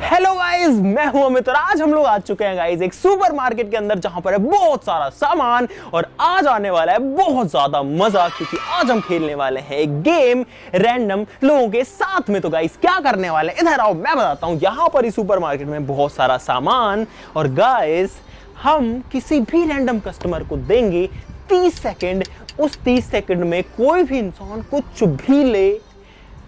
Hello guys, मैं हूं अमित और आज हम लोग आ चुके हैं गाइस एक सुपरमार्केट के अंदर जहां पर है बहुत सारा सामान और आज आने वाला है बहुत ज्यादा मजा क्योंकि आज हम खेलने वाले हैं एक गेम रैंडम लोगों के साथ में। तो गाइस क्या करने वाले हैं इधर आओ मैं बताता हूं। यहां पर इस सुपरमार्केट में बहुत सारा सामान और गाइस हम किसी भी रैंडम कस्टमर को देंगे 30 सेकंड। उस 30 सेकंड में कोई भी इंसान कुछ भी ले,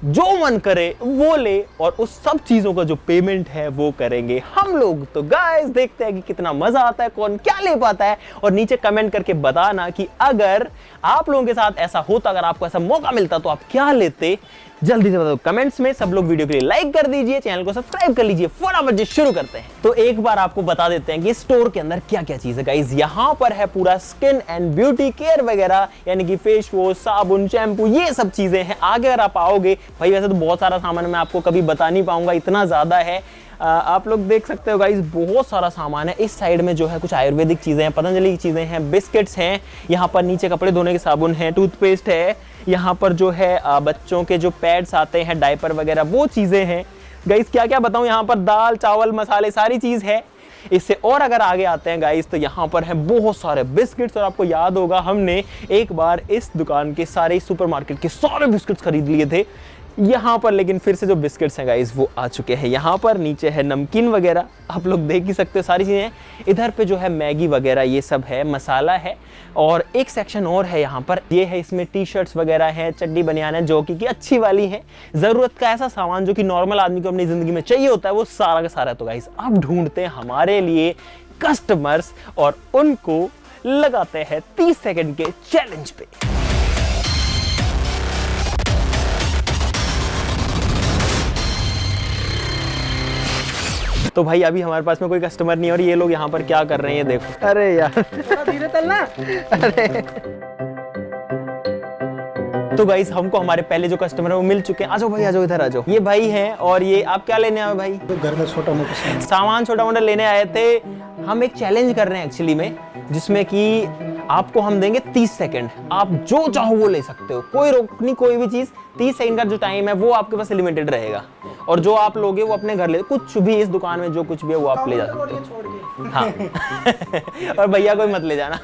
जो मन करे वो ले और उस सब चीजों का जो पेमेंट है वो करेंगे हम लोग। तो गाइस देखते हैं कि कितना मजा आता है, कौन क्या ले पाता है और नीचे कमेंट करके बताना कि अगर आप लोगों के साथ ऐसा होता, अगर आपको ऐसा मौका मिलता तो आप क्या लेते। जल्दी से बताओ कमेंट्स में। सब लोग वीडियो के लिए लाइक कर दीजिए, चैनल को सब्सक्राइब कर लीजिए। फटाफट जी शुरू करते हैं। तो एक बार आपको बता देते हैं कि स्टोर के अंदर क्या क्या चीज है गाइस। यहाँ पर है पूरा स्किन एंड ब्यूटी केयर वगैरह, यानी कि फेस वॉश, साबुन, शैम्पू, ये सब चीजें हैं। आगे अगर आप आओगे भाई, वैसे तो बहुत सारा सामान मैं आपको कभी बता नहीं पाऊंगा, इतना ज्यादा है। आप लोग देख सकते हो गाइस बहुत सारा सामान है। इस साइड में जो है कुछ आयुर्वेदिक चीजें हैं, पतंजलि की चीजें हैं, बिस्किट्स हैं। यहाँ पर नीचे कपड़े धोने के साबुन है, टूथपेस्ट है। यहाँ पर जो है बच्चों के जो पैड्स आते हैं, डायपर वगैरह, वो चीजें हैं। गाइस क्या क्या बताऊं, यहाँ पर दाल चावल मसाले सारी चीज है। इससे और अगर आगे आते हैं गाइस तो यहाँ पर है बहुत सारे बिस्किट्स। और आपको याद होगा हमने एक बार इस दुकान के सारे सुपरमार्केट के सारे बिस्किट्स खरीद लिए थे यहाँ पर, लेकिन फिर से जो बिस्किट्स हैं गाइस वो आ चुके हैं। यहाँ पर नीचे है नमकीन वगैरह, आप लोग देख ही सकते हो सारी चीजें। इधर पे जो है मैगी वगैरह ये सब है, मसाला है। और एक सेक्शन और है यहाँ पर, ये है इसमें टी शर्ट्स वगैरह है, चड्डी बनियान है जो कि अच्छी वाली है। जरूरत का ऐसा सामान जो कि नॉर्मल आदमी को अपनी जिंदगी में चाहिए होता है वो सारा का सारा। तो गाइस अब ढूंढते हैं हमारे लिए कस्टमर्स और उनको लगाते हैं 30 सेकंड के चैलेंज पे। तो भाई अभी हमारे पास में कोई कस्टमर नहीं है और ये लोग यहाँ पर क्या कर रहे हैं ये देखो। अरे यार थोड़ा धीरे चलना। अरे तो गाइस हमको हमारे पहले जो कस्टमर है वो मिल चुके हैं। आ जाओ भाई, आ जाओ इधर आ जाओ। ये भाई हैं और ये आप क्या लेने आए भाई? तो घर में छोटा मोटा सामान छोटा मोटा लेने आए थे। हम एक चैलेंज कर रहे हैं एक्चुअली में, जिसमें कि आपको हम देंगे 30 सेकंड। आप जो चाहो वो ले सकते हो, कोई रोक नहीं, कोई भी चीज। 30 सेकंड का जो टाइम है वो आपके पास लिमिटेड रहेगा और जो आप लोगे वो अपने घर ले, कुछ भी इस दुकान में जो कुछ भी है वो आप ले जा सकते हो। हाँ और भैया कोई मत ले जाना।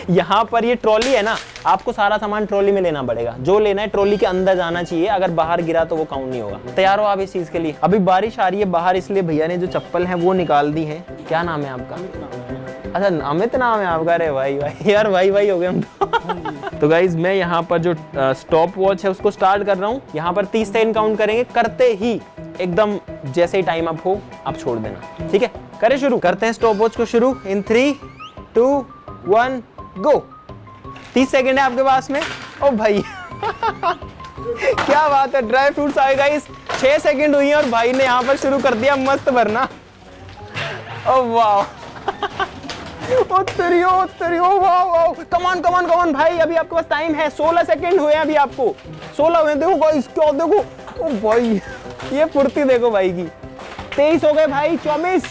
यहाँ पर ये ट्रॉली है ना, आपको सारा सामान ट्रॉली में लेना पड़ेगा। जो लेना है ट्रॉली के अंदर जाना चाहिए, अगर बाहर गिरा तो वो काउंट नहीं होगा। तैयार हो आप इस चीज के लिए? अभी बारिश आ रही है बाहर, इसलिए भैया ने जो चप्पल है वो निकाल दी है। क्या नाम है आपका? अच्छा अमित नाम है आपका। अरे भाई भाई यार भाई भाई हो गए हम तो गाइज मैं यहाँ पर जो स्टॉप वॉच है उसको स्टार्ट कर रहा हूँ। यहाँ पर 30 सेकंड काउंट करेंगे, करते ही एकदम जैसे ही टाइम अप हो आप छोड़ देना, ठीक है? करें शुरू, करते हैं स्टॉप वॉच को शुरू इन 3, 2, 1 गो। 30 सेकंड है आपके पास में। ओ भाई क्या बात है, ड्राई फ्रूट्स आए गाइस। 6 सेकंड हुई है और भाई ने यहाँ पर शुरू कर दिया मस्त भरना। ओ वाह कमान कमान कमान भाई, अभी आपके पास टाइम है। 16 सेकंड हुए हैं अभी आपको, 16 हुए। देखो गाइस क्या देखो, ओ भाई ये फुर्ती देखो भाई की। 23 हो गए भाई, 24।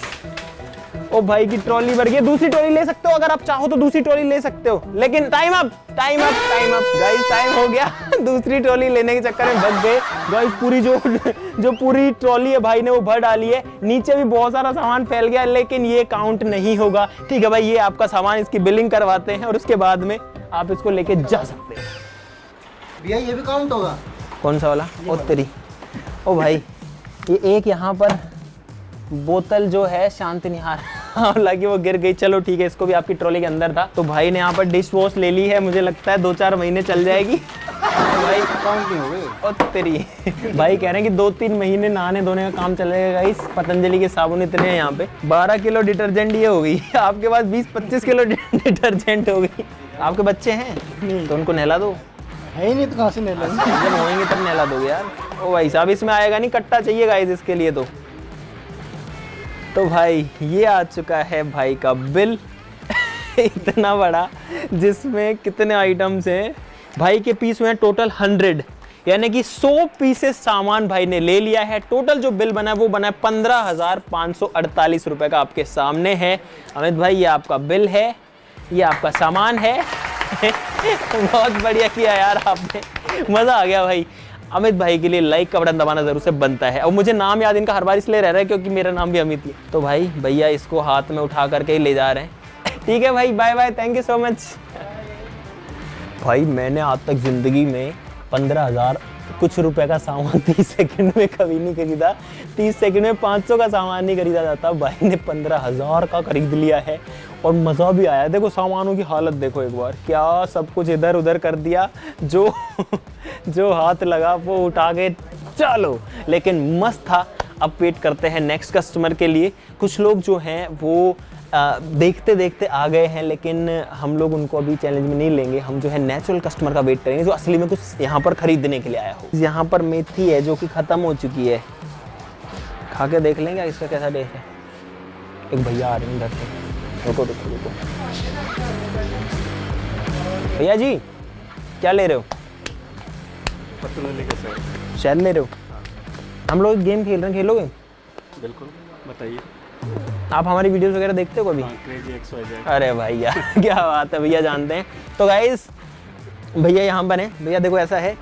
ओ भाई की ट्रॉली भर गई। दूसरी ट्रॉली ले सकते हो अगर आप चाहो तो, दूसरी ट्रॉली ले सकते हो, लेकिन time up time up time up guys, time हो गया। दूसरी ट्रॉली लेने के चक्कर में बच गए गाइस। पूरी जो पूरी ट्रॉली है भाई ने वो भर डाली है। नीचे भी बहुत सारा सामान फैल गया, लेकिन ये काउंट नहीं होगा, ठीक है भाई? ये आपका सामान, इसकी बिलिंग करवाते हैं और उसके बाद में आप इसको लेके जा सकते हैं। भैया ये भी काउंट होगा? कौन सा वाला? ओ तेरी, ओ भाई ये एक यहाँ पर बोतल जो है शांति निहार हालांकि वो गिर गई। चलो ठीक है, इसको भी आपकी ट्रॉली के अंदर था। तो भाई ने यहाँ पर डिश वॉश ले ली है, मुझे लगता है 2-4 महीने चल जाएगी। भाई काउंट नहीं हो गए। और तेरी भाई कह रहे हैं कि 2-3 महीने नहाने धोने का काम चलेगा। इस पतंजलि के साबुन इतने हैं यहाँ पे। 12 किलो डिटर्जेंट ये हो गई। आपके पास 20-25 किलो डिटर्जेंट हो गई। आपके बच्चे हैं तो उनको नहला दो। है ही नहीं तो कहाँ से नहला? जब होएंगे तब नहला दोगे यार। ओ भाई साहब इसमें आएगा नहीं, कट्टा चाहिए गाइस इसके लिए। तो भाई ये आ चुका है भाई का बिल इतना बड़ा, जिसमें कितने आइटम्स हैं भाई के पीस हुए हैं टोटल 100, यानी कि 100 पीसेस सामान भाई ने ले लिया है। टोटल जो बिल बना है वो बना है 15,548 रुपए का, आपके सामने है। अमित भाई ये आपका बिल है, ये आपका सामान है। बहुत बढ़िया किया यार आपने, मजा आ गया भाई। अमित भाई के लिए लाइक का बटन दबाना जरूर से बनता है। और मुझे नाम याद इनका हर बार इसलिए रह रहा है क्योंकि मेरा नाम भी अमित ही है। तो भाई भैया इसको हाथ में उठा करके ही ले जा रहे हैं। ठीक है भाई, bye bye, thank you so much. भाई मैंने आज तक जिंदगी में 15,000 कुछ रुपए का सामान 30 सेकंड में कभी नहीं खरीदा। 30 सेकंड में 500 का सामान नहीं खरीदा जाता, भाई ने 15,000 का खरीद लिया है और मज़ा भी आया। देखो सामानों की हालत देखो एक बार, क्या सब कुछ इधर उधर कर दिया, जो जो हाथ लगा वो उठा के चलो, लेकिन मस्त था। अब वेट करते हैं नेक्स्ट कस्टमर के लिए। कुछ लोग जो हैं वो देखते देखते आ गए हैं, लेकिन हम लोग उनको अभी चैलेंज में नहीं लेंगे। हम जो है नेचुरल कस्टमर का वेट करेंगे जो असली में कुछ यहाँ पर खरीदने के लिए आया हो। यहाँ पर मेथी है जो कि ख़त्म हो चुकी है, खा के देख लेंगे इसका कैसा टेस्ट है। एक भैया आ रहे हैं इधर से, रुको रुको रुको। भैया जी क्या ले रहे हो? शहद ले रहे हो? हम लोग गेम खेल रहे हैं, खेलोगे? बिल्कुल, बताइए। आप हमारी वीडियोस वगैरह देखते हो कभी? अरे भैया क्या बात है, भैया जानते हैं। तो गाइस भैया यहाँ पर हैं। भैया देखो ऐसा है,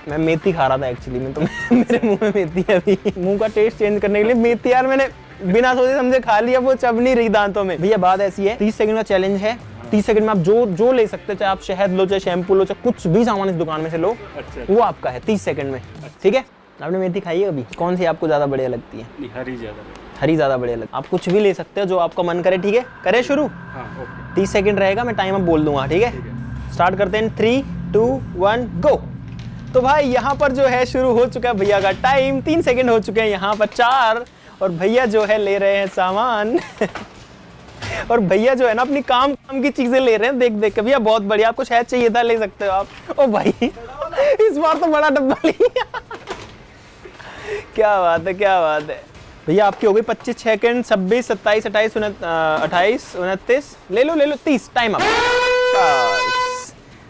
मैं मेथी खा रहा था एक्चुअली में, तो मेरे मुंह में मेथी है अभी। मुंह का टेस्ट चेंज करने के लिए मेथी यार मैंने बिना सोचे समझे खा लिया, वो चब नहीं रही दांतों में। भैया बात ऐसी है, 30 सेकंड का चैलेंज है। 30 सेकंड में आप जो ले सकते हो, चाहे आप शहद लो, चाहे शैम्पू लो, चाहे कुछ भी सामान इस दुकान में से लो, वो आपका है 30 सेकंड में। ठीक है? आपने मेथी खाई है अभी? कौन सी आपको ज्यादा बढ़िया लगती है? हरी ज्यादा बढ़िया लगती है। आप कुछ भी ले सकते हो जो आपका मन करे। ठीक है, करें शुरू? 30 सेकंड रहेगा, मैं टाइम अब बोल दूंगा। ठीक है, स्टार्ट करते हैं। 3, 2, 1 गो। तो भाई यहाँ पर जो है शुरू हो चुका है भैया का टाइम। 3 सेकंड हो चुके हैं यहाँ पर 4, और भैया जो है ले रहे हैं सामान और भैया जो है ना अपनी काम की चीजें ले रहे हैं देख देख के। भैया बहुत बढ़िया, आपको शायद चाहिए था, ले सकते हो आप। ओ भाई इस बार तो बड़ा डब्बा लिया। क्या बात है, क्या बात है। भैया आपकी हो गई 25 सेकंड, 26, 27, 28, 28, 29, ले लो 30, टाइम अप।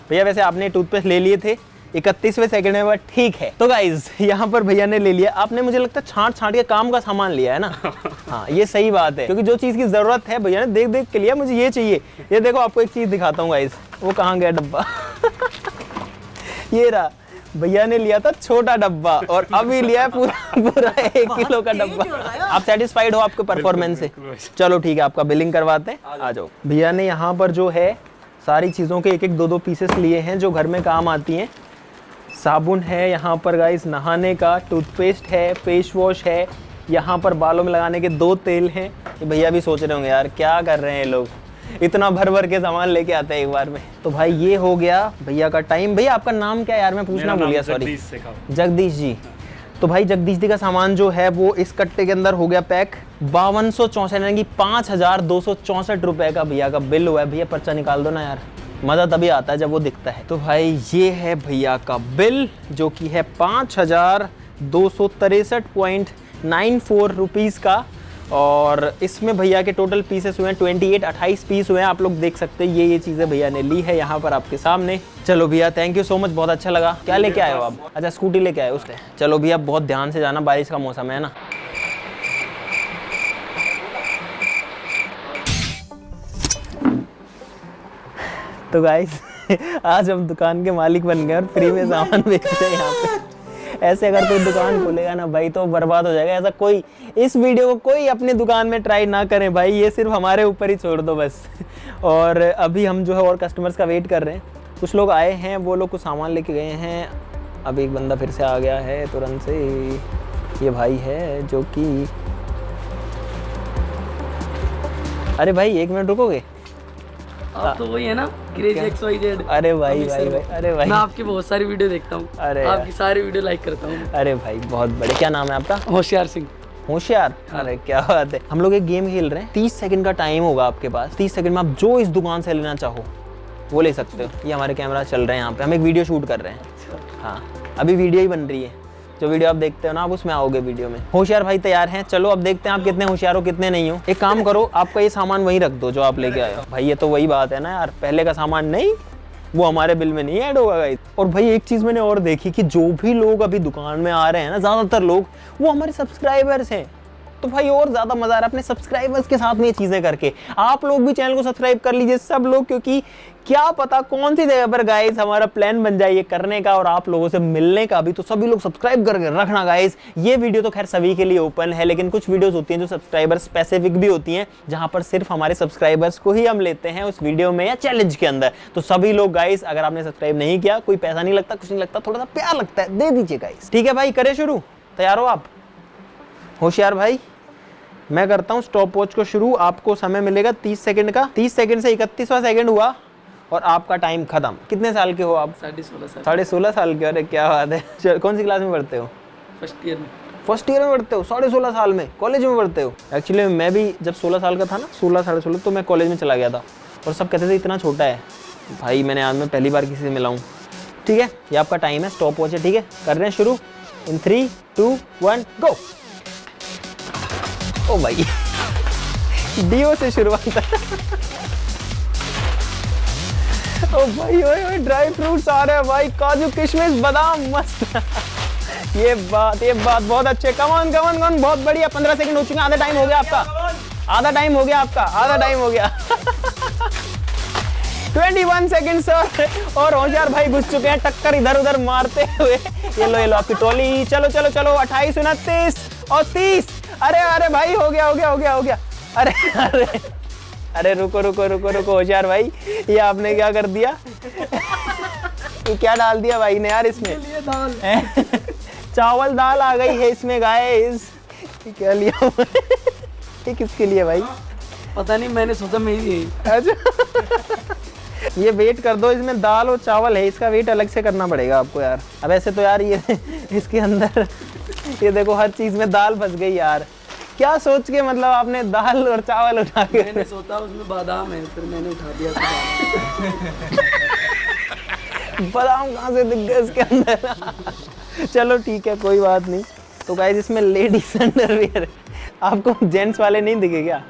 भैया वैसे आपने टूथपेस्ट ले लिए थे 31वें सेकंड में, बट ठीक है। तो गाइज यहाँ पर भैया ने ले लिया। आपने मुझे लगता है छांट के काम का सामान लिया है ना? हाँ ये सही बात है, क्योंकि जो चीज़ की जरूरत है भैया ने देख देख के लिया, मुझे ये चाहिए। ये देखो आपको एक चीज़ दिखाता हूँ गाइज, वो कहाँ गया डब्बा ये रहा। भैया ने लिया था छोटा डब्बा और अभी लिया है पूरा 1 किलो का डब्बा। आप सेटिस्फाइड हो आपके परफॉर्मेंस से? चलो ठीक है, आपका बिलिंग करवाते हैं, आ जाओ। भैया ने यहाँ पर जो है सारी चीज़ों के 1-1, 2-2 पीसेस लिए हैं जो घर में काम आती हैं। साबुन है यहाँ पर गाइस नहाने का, टूथपेस्ट है, फेस वॉश है, यहाँ पर बालों में लगाने के 2 तेल हैं। ये भैया भी सोच रहे होंगे यार क्या कर रहे हैं लोग, इतना भर के सामान लेके आते हैं एक बार में। तो भाई ये हो गया भैया का टाइम। भैया आपका नाम क्या है यार, मैं पूछना भूल गया, सॉरी। जगदीश जी। तो भाई जगदीश जी का सामान जो है वो इस कट्टे के अंदर हो गया पैक। 5264 यानी कि 5264 रुपए का भैया का बिल हुआ है। भैया पर्चा निकाल दो ना यार, मज़ा तभी आता है जब वो दिखता है। तो भाई ये है भैया का बिल जो कि है 5263.94 रुपीज़ का, और इसमें भैया के टोटल पीसेस हुए हैं 28 पीस हुए हैं। आप लोग देख सकते हैं ये चीज़ें भैया ने ली है यहाँ पर आपके सामने। चलो भैया थैंक यू सो मच, बहुत अच्छा लगा। क्या लेके आए हो आप? अच्छा स्कूटी लेके आए उससे। चलो भैया बहुत ध्यान से जाना, बारिश का मौसम है ना। तो गाइस आज हम दुकान के मालिक बन गए और फ्री में सामान बेचते हैं यहाँ पे। ऐसे अगर कोई दुकान खोलेगा ना भाई तो बर्बाद हो जाएगा। ऐसा कोई इस वीडियो को कोई अपनी दुकान में ट्राई ना करें भाई, ये सिर्फ हमारे ऊपर ही छोड़ दो बस। और अभी हम जो है और कस्टमर्स का वेट कर रहे हैं। कुछ लोग आए हैं, वो लोग कुछ सामान लेके गए हैं। अब एक बंदा फिर से आ गया है तुरंत से, ये भाई है जो कि, अरे भाई 1 मिनट रुकोगे? आप तो वही है ना, क्रेजी XYZ। अरे भाई अरे भाई मैं आपकी बहुत सारी वीडियो देखता हूँ, आपकी सारी वीडियो लाइक करता हूँ। अरे भाई बहुत बड़े। क्या नाम है आपका? होशियार सिंह। होशियार? अरे क्या बात है। हम लोग एक गेम खेल रहे हैं, 30 सेकंड का टाइम होगा आपके पास। 30 सेकंड में आप जो इस दुकान से लेना चाहो वो ले सकते हो। ये हमारे कैमरा चल रहे हैं यहाँ पे, हम एक वीडियो शूट कर रहे हैं। हाँ अभी वीडियो ही बन रही है, जो वीडियो आप देखते हो ना आप उसमें आओगे वीडियो में। होशियार भाई तैयार हैं? चलो अब देखते हैं आप कितने होशियार हो कितने नहीं हो। एक काम करो, आपका ये सामान वहीं रख दो जो आप लेके आए हो। भाई ये तो वही बात है ना यार, पहले का सामान नहीं, वो हमारे बिल में नहीं ऐड होगा गाइस। और भाई एक चीज़ मैंने और देखी कि जो भी लोग अभी दुकान में आ रहे हैं ना, ज़्यादातर लोग वो हमारे सब्सक्राइबर्स हैं। तो भाई और ज्यादा मजा आ रहा है अपने सब्सक्राइबर्स के साथ में ये चीजें करके। आप लोग भी चैनल को सब्सक्राइब कर लीजिए सब लोग, क्योंकि क्या पता कौन सी जगह पर गाइस हमारा प्लान बन जाए ये करने का और आप लोगों से मिलने का भी। तो सभी लोग सब्सक्राइब करके रखना गाइस। ये वीडियो तो खैर सभी के लिए ओपन है, लेकिन कुछ वीडियोस होती हैं जो सब्सक्राइबर स्पेसिफिक भी होती हैं, जहां पर सिर्फ हमारे सब्सक्राइबर्स को ही हम लेते हैं उस वीडियो में या चैलेंज के अंदर। तो सभी लोग गाइस, अगर आपने सब्सक्राइब नहीं किया, कोई पैसा नहीं लगता, कुछ नहीं लगता, थोड़ा सा प्यार लगता है, दे दीजिए गाइस। ठीक है भाई, करें शुरू? तैयार हो आप? होशियार भाई, मैं करता हूं स्टॉप वॉच को शुरू। आपको समय मिलेगा 30 सेकंड का। 30 सेकंड से 31वां सेकंड हुआ और आपका टाइम खत्म। कितने साल के हो आप? 16.5 साल। 16.5 साल के? अरे क्या बात है। कौन सी क्लास में पढ़ते हो? फर्स्ट ईयर में। फर्स्ट ईयर में पढ़ते हो? 16.5 साल में कॉलेज में पढ़ते हो? एक्चुअली मैं भी जब 16 साल का था ना, 16 साढ़े 16, तो मैं कॉलेज में चला गया था और सब कहते थे इतना छोटा है। भाई मैंने आज में पहली बार किसी से मिला हूँ। ठीक है, ये आपका टाइम है, स्टॉप वॉच है। ठीक है, कर रहे हैं शुरू इन 3 2 1 गो। ओ भाई डीओ से शुरुआत है। ओ भाई ओए ड्राई फ्रूट्स आ रहे हैं भाई, काजू किशमिश बादाम मस्त। ये बात बहुत अच्छे। कमान बहुत बढ़िया। 15 सेकंड हो चुके हैं, आधा टाइम हो गया आपका, आधा टाइम हो गया आपका, आधा टाइम हो गया। 21 सेकंड सर। और होशियार भाई घुस चुके हैं टक्कर इधर उधर मारते हुए। ये लो आपकी टोली। चलो 28 29 और 30। अरे भाई हो गया। अरे रुको होशियार भाई, ये आपने क्या कर दिया? ये क्या डाल दिया भाई ने यार इसमें? चावल दाल आ गई है इसमें गाइस। क्या लिया? ये किसके लिए भाई? पता नहीं, मैंने सोचा मेरी है। अच्छा ये वेट कर दो, इसमें दाल और चावल है, इसका वेट अलग से करना पड़ेगा आपको यार। अब ऐसे तो यार ये इसके अंदर ये देखो हर चीज में दाल फंस गई यार। क्या सोच के मतलब आपने दाल और चावल उठा के? मैंने सोचा उसमें बादाम है, फिर मैंने उठा दिया। बादाम कहाँ से दिख गए इसके अंदर? चलो ठीक है, कोई बात नहीं। तो गाइस इसमें लेडीज अंडरवियर, आपको जेंट्स वाले नहीं दिखे क्या?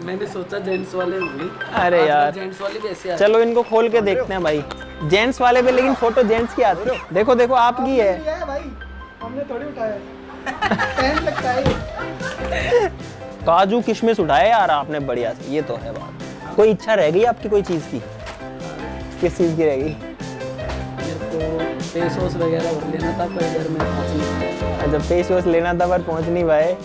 मैंने सोचा जेंट्स वाले होंगे। अरे यार जेंट्स वाले भी ऐसे चलो इनको खोल के देखते हैं भाई। जेंट्स वाले पे लेकिन फोटो जेंट्स की आती है। देखो आपकी है भाई, हमने थोड़ी उठाया। पहन लगता है। काजू किशमिश उठाए यार आपने बढ़िया से, ये तो है बात। कोई इच्छा रह गई आपकी कोई चीज की? किस चीज की रह गई? तो फेस वॉश वगैरह लेना था पर इधर में पहुंच नहीं। जब फेस वॉश लेना था पर पहुंच नहीं पाए।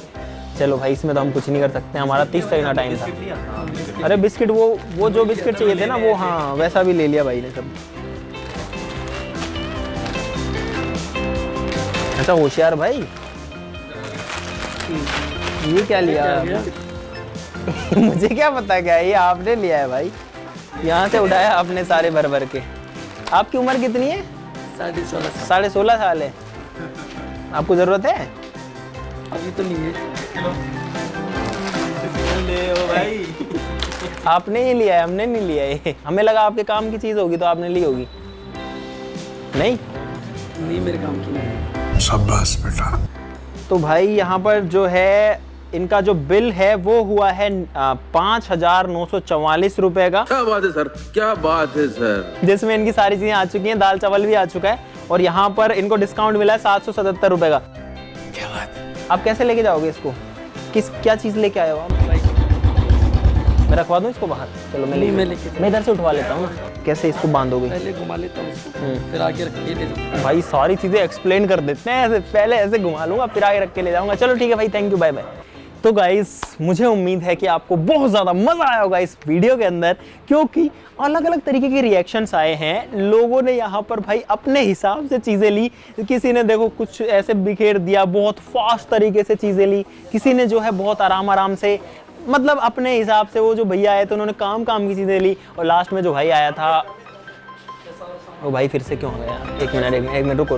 चलो भाई इसमें तो हम कुछ नहीं कर सकते, हमारा 30 सेकंड का टाइम था। अरे बिस्किट, वो जो बिस्किट चाहिए थे ना वो, हाँ वैसा भी ले लिया भाई ने सब। अच्छा होशियार भाई, ये क्या लिया? मुझे क्या पता क्या है, ये आपने लिया है भाई। यहाँ से उठाया आपने सारे भर के। आपकी उम्र कितनी है? 16.5 साल है। आपको जरूरत है? अभी तो नहीं है। ले ओ भाई। आपने ही लिया है, हमने नहीं लिया है। हमें लगा आपके काम की चीज होगी तो आपने ली होगी। नहीं मेरे काम की नहीं। शाबाश बेटा। तो भाई यहाँ पर जो है इनका जो बिल है वो हुआ है 5,944 रुपए का। क्या बात है सर, क्या बात है सर। जिसमें इनकी सारी चीजें आ चुकी हैं, दाल चावल भी आ चुका है और यहाँ पर इनको डिस्काउंट मिला है 777 रुपए का। क्या बात है। आप कैसे लेके जाओगे इसको? क्या चीज लेके आए हो आप? मैं रखवा दूं इसको बाहर? चलो मैं इधर से उठवा लेता हूँ। कैसे इसको बांधोगे? पहले घुमा लेता हूँ उसको, फिर आगे रख के ले जाऊँ। भाई सारी चीजें एक्सप्लेन कर देते हैं ऐसे, पहले ऐसे घुमा लूंगा फिर आगे रख के ले जाऊंगा। चलो ठीक है भाई, थैंक यू, बाय बाय। तो गाइस मुझे उम्मीद है कि आपको बहुत ज़्यादा मज़ा आया होगा इस वीडियो के अंदर, क्योंकि अलग अलग तरीके के रिएक्शंस आए हैं। लोगों ने यहाँ पर भाई अपने हिसाब से चीज़ें ली। किसी ने देखो कुछ ऐसे बिखेर दिया, बहुत फास्ट तरीके से चीज़ें ली। किसी ने जो है बहुत आराम से, मतलब अपने हिसाब से। वो जो भैया आए थे उन्होंने काम की चीज़ें ली। और लास्ट में जो भाई आया था, वो भाई फिर से क्यों आ गया? एक मिनट रुको।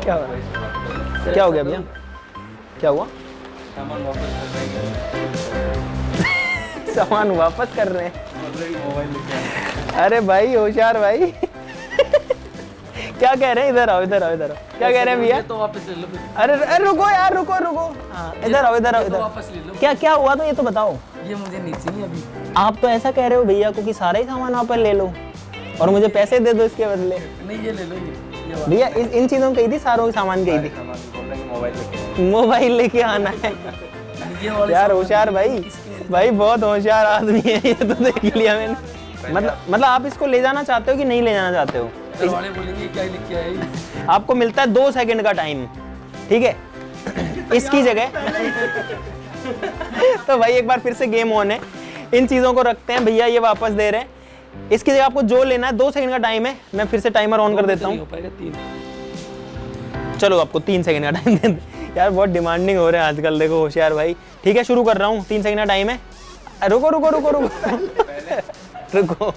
क्या हो गया भैया? क्या हुआ? सामान वापस कर रहे हैं। अरे भाई होशियार भाई क्या कह रहे हैं? इधर आओ। क्या कह रहे हैं भैया? तो वापस ले लो। अरे रुको यार, रुको। हाँ इधर आओ। वापस ले लो। क्या क्या हुआ? तो ये तो बताओ। ये मुझे नहीं चाहिए अभी। आप तो ऐसा कह रहे हो भैया को कि सारा ही सामान आप ले लो और मुझे पैसे दे दो इसके बदले। नहीं ये ले लो। ये भैया इन चीजों की कही थी, सारों के सामान कही थी। मोबाइल लेके आना है। ये वाले यार सामान होशियार भाई, भाई बहुत होशियार आदमी है ये तो, देख लिया मैंने। मतलब आप इसको ले जाना चाहते हो कि नहीं ले जाना चाहते हो? घर वाले बोलेंगे क्या लिख के आई। आपको मिलता है 2 सेकंड का टाइम, ठीक है? इसकी जगह तो भाई एक बार फिर से गेम ऑन है, इन चीजों को रखते हैं भैया, ये वापस दे रहे हैं। इसकी जगह आपको जो लेना है 2 सेकंड का टाइम है, मैं फिर से टाइमर ऑन कर देता नहीं हूँ। हो पाएगा 3। चलो आपको 3 सेकंड का टाइम दे यार, बहुत डिमांडिंग हो रहे हैं आजकल, देखो होशियार भाई। ठीक है शुरू कर रहा हूँ, 3 सेकंड का टाइम है। रुको रुको रुको रुको रुको,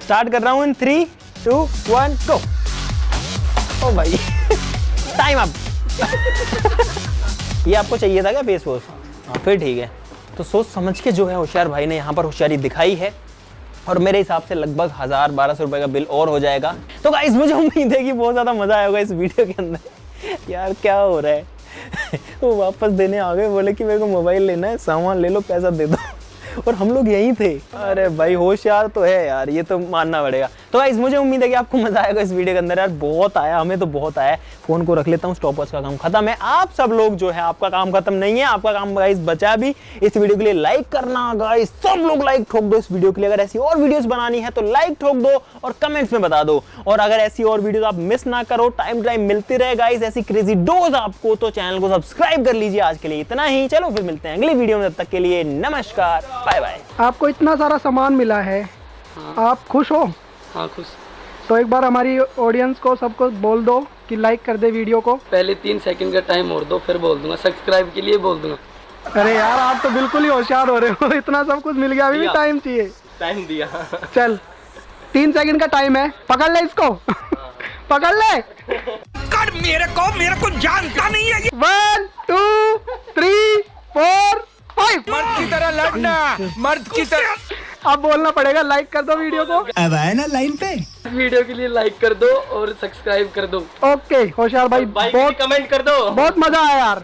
स्टार्ट कर रहा हूँ इन 3 2 1 गो। ओ भाई टाइम अप। ये आपको चाहिए था क्या फेस वॉश? हाँ फिर ठीक है। तो सोच समझ के जो है होशियार भाई ने यहाँ पर होशियारी दिखाई है, और मेरे हिसाब से लगभग 1000-1200 रुपए का बिल और हो जाएगा। तो गाइस मुझे उम्मीद है कि बहुत ज़्यादा मज़ा आया होगा इस वीडियो के अंदर। यार क्या हो रहा है वो वापस देने आ गए, बोले कि मेरे को मोबाइल लेना है, सामान ले लो, पैसा दे दो, और हम लोग यहीं थे। अरे भाई होशियार तो है यार, ये तो मानना पड़ेगा। तो गाइस मुझे उम्मीद है कि आपको मजा आएगा इस वीडियो के अंदर। यार बहुत आया, हमें तो बहुत आया। फोन को रख लेता हूँ, स्टॉपवॉच का काम खत्म है। आप सब लोग जो है, आपका काम खत्म नहीं है, आपका काम गाइस बचा भी। इस वीडियो के लिए लाइक करना गाइस, सब लोग लाइक ठोक दो इस वीडियो के लिए। अगर ऐसी और वीडियोस बनानी है तो लाइक ठोक दो और कमेंट्स में बता दो। और अगर ऐसी और वीडियोस आप मिस ना करो, टाइम टाइम मिलती रहे गाइस ऐसी क्रेजी डोज आपको, तो चैनल को सब्सक्राइब कर लीजिए। आज के लिए इतना ही, चलो फिर मिलते हैं अगली वीडियो में, तब तक के लिए नमस्कार, बाय बाय। आपको इतना सारा सामान मिला है, आप खुश हो? हाँ खुश। तो एक बार हमारी ऑडियंस को सबको बोल दो कि लाइक कर दे वीडियो को। पहले 3 सेकंड का टाइम और दो, फिर बोल दूंगा। सब्सक्राइब के लिए बोल दूंगा। अरे यार आप तो बिल्कुल ही होशियार हो रहे हो, इतना सब कुछ मिल गया, अभी भी टाइम चाहिए। टाइम दिया। चल 3 सेकंड का टाइम है, पकड़ ले इसको पकड़ ले। कर मेरे को जानता नहीं है। 1 2 3 4 5। मर्द की तरह लड़ना, मर्द की तरह। अब बोलना पड़ेगा, लाइक कर दो वीडियो को। अब आए ना लाइन पे। वीडियो के लिए लाइक कर दो और सब्सक्राइब कर दो। ओके होशियार भाई, बहुत कमेंट कर दो। बहुत मजा आया यार।